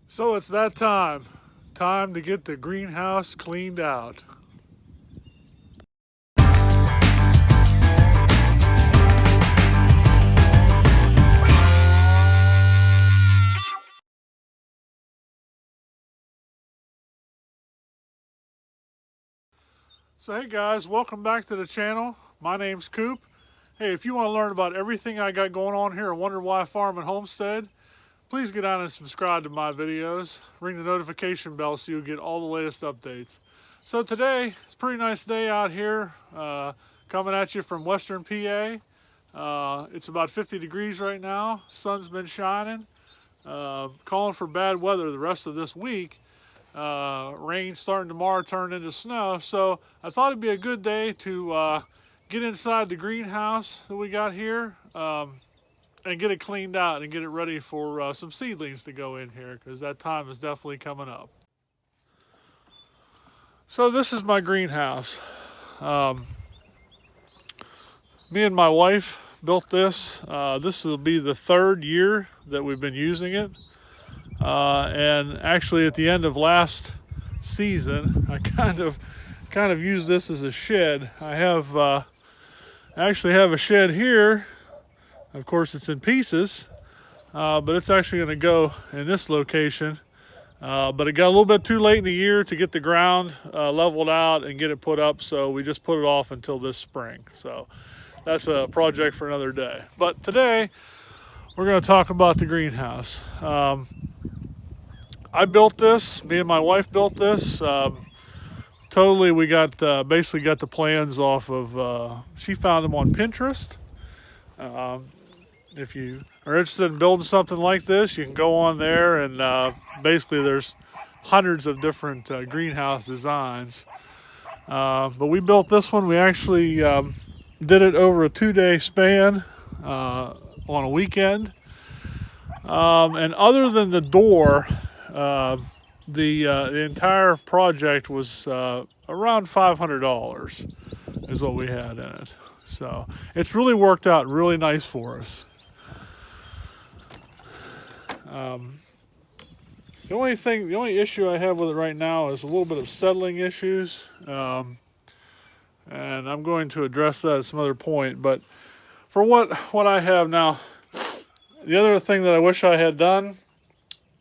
So it's that time. Time to get the greenhouse cleaned out. So hey guys, welcome back to the channel. My name's Coop. Hey, if you want to learn about everything I got going on here at Wonder Why Farm and Homestead, please get on and subscribe to my videos. Ring the notification bell so you'll get all the latest updates. So today, it's a pretty nice day out here, coming at you from Western PA. It's about 50 degrees right now. Sun's been shining. Calling for bad weather the rest of this week. Rain starting tomorrow, turn into snow. So I thought it'd be a good day to get inside the greenhouse that we got here and get it cleaned out and get it ready for some seedlings to go in here, because that time is definitely coming up. So this is my greenhouse. Me and my wife built this. This will be the third year that we've been using it. And actually at the end of last season, I kind of used this as a shed. I actually have a shed here. Of course, it's in pieces, but it's actually going to go in this location. But it got a little bit too late in the year to get the ground leveled out and get it put up, so we just put it off until this spring. So that's a project for another day. But today, we're going to talk about the greenhouse. I built this. Me and my wife built this. Totally, we got basically got the plans off of. She found them on Pinterest. If you are interested in building something like this, you can go on there and basically there's hundreds of different greenhouse designs. But we built this one. We actually did it over a 2-day span on a weekend. And other than the door, the entire project was around $500 is what we had in it. So it's really worked out really nice for us. The only issue I have with it right now is a little bit of settling issues, and I'm going to address that at some other point. But for what I have now, the other thing that I wish I had done,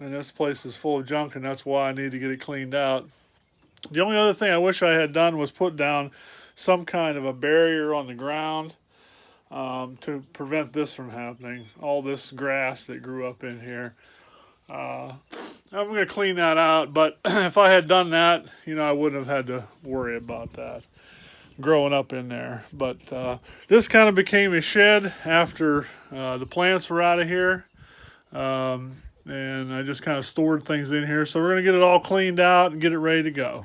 and this place is full of junk, and that's why I need to get it cleaned out. The only other thing I wish I had done was put down some kind of a barrier on the ground to prevent this from happening. All this grass that grew up in here. I'm going to clean that out, but if I had done that, I wouldn't have had to worry about that growing up in there. But this kind of became a shed after the plants were out of here. And I just kind of stored things in here. So we're going to get it all cleaned out and get it ready to go.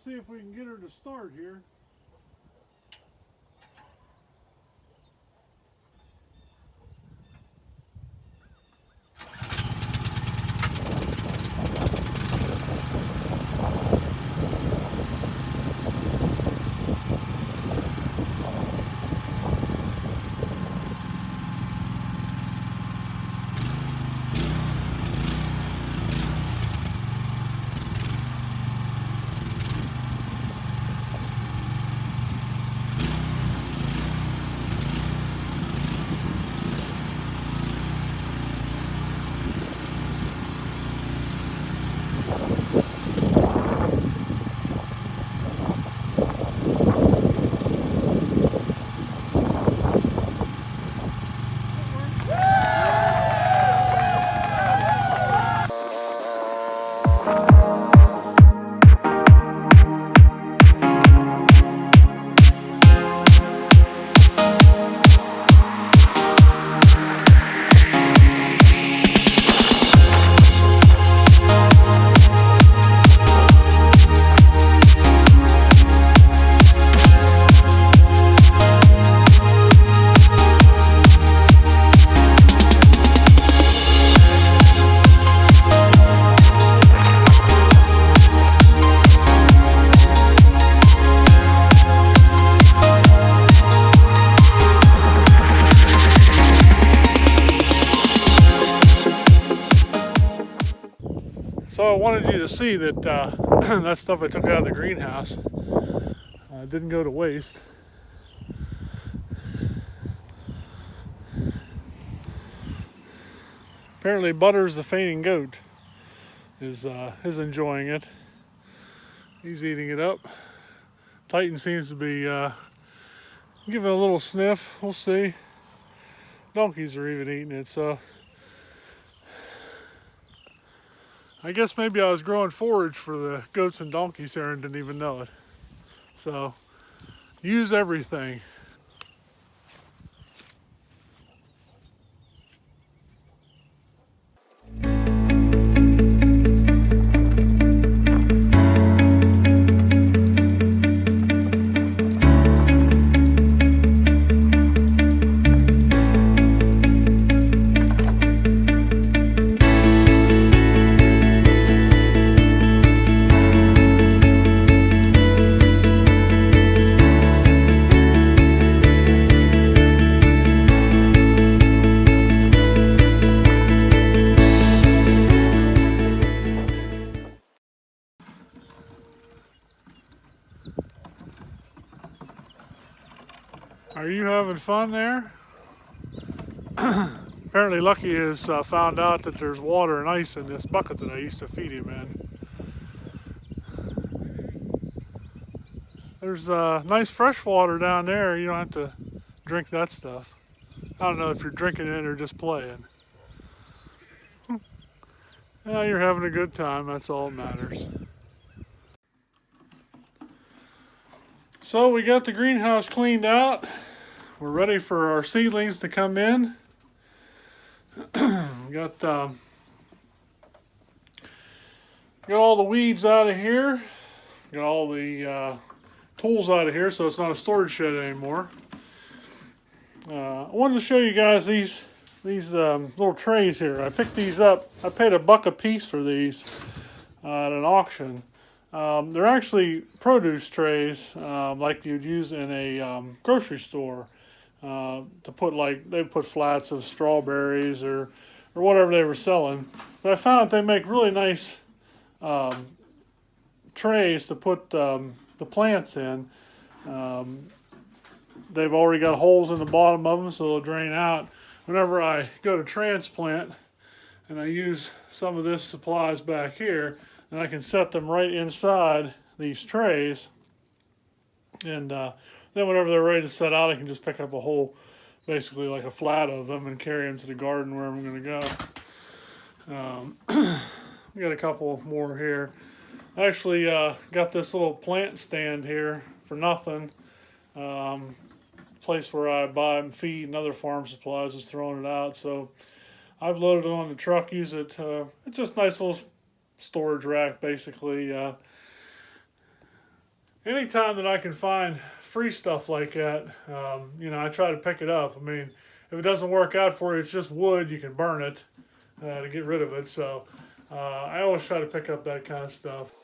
See if we can get her to start here. wanted you to see that that stuff I took out of the greenhouse didn't go to waste. Apparently Butters the fainting goat is enjoying it. He's eating it up. Titan seems to be giving a little sniff. We'll see. Donkeys are even eating it, so I guess maybe I was growing forage for the goats and donkeys here and didn't even know it. So use everything. Are you having fun there? Apparently Lucky has found out that there's water and ice in this bucket that I used to feed him in. There's nice fresh water down there. You don't have to drink that stuff. I don't know if you're drinking it or just playing. Yeah, you're having a good time. That's all that matters. So we got the greenhouse cleaned out. We're ready for our seedlings to come in. Got all the weeds out of here. Got all the tools out of here, so it's not a storage shed anymore. I wanted to show you guys these little trays here. I picked these up. I paid $1 a piece for these at an auction. They're actually produce trays like you'd use in a grocery store to put, like, they put flats of strawberries or whatever they were selling. But I found that they make really nice trays to put the plants in. They've already got holes in the bottom of them so they'll drain out. Whenever I go to transplant and I use some of this supplies back here, and I can set them right inside these trays, and then whenever they're ready to set out, I can just pick up a whole, basically like a flat of them, and carry them to the garden where I'm going to go. We got a couple more here. I actually got this little plant stand here for nothing. Place where I buy and feed and other farm supplies, is throwing it out. So I've loaded it on the truck, use it. It's just a nice little storage rack, basically. Anytime that I can find free stuff like that, I try to pick it up. I mean, if it doesn't work out for you, it's just wood, you can burn it to get rid of it. So I always try to pick up that kind of stuff.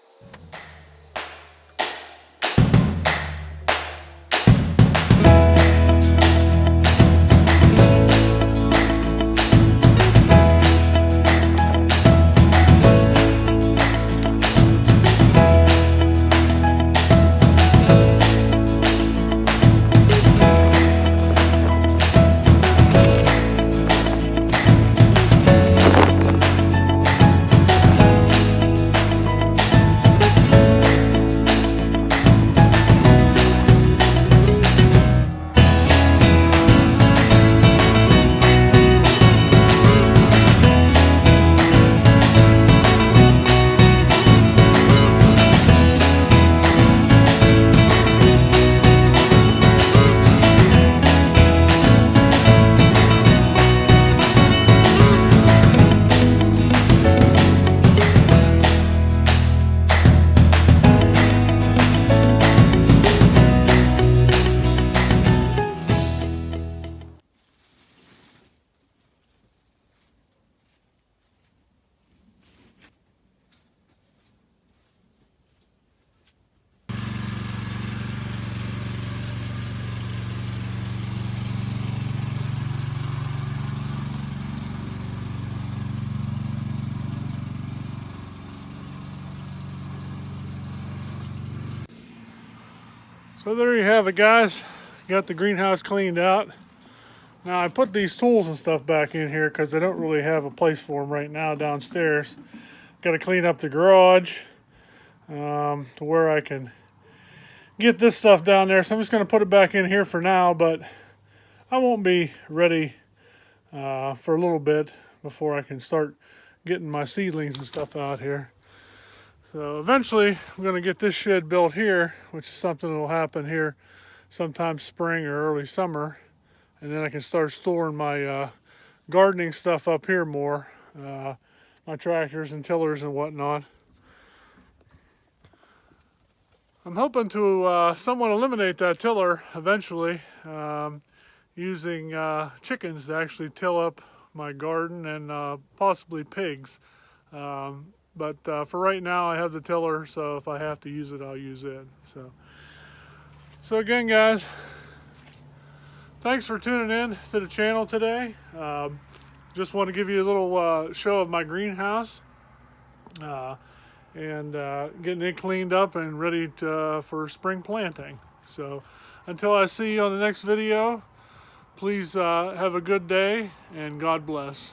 So there you have it, guys. Got the greenhouse cleaned out. Now I put these tools and stuff back in here because I don't really have a place for them right now downstairs. Got to clean up the garage to where I can get this stuff down there. So I'm just going to put it back in here for now, but I won't be ready for a little bit before I can start getting my seedlings and stuff out here. So eventually I'm going to get this shed built here, which is something that will happen here sometime spring or early summer. And then I can start storing my gardening stuff up here more. My tractors and tillers and whatnot. I'm hoping to somewhat eliminate that tiller eventually, using chickens to actually till up my garden and possibly pigs. But for right now I have the tiller, so if I have to use it, I'll use it. So again, guys, thanks for tuning in to the channel today. Just want to give you a little show of my greenhouse and getting it cleaned up and ready for spring planting. So until I see you on the next video, please have a good day and God bless.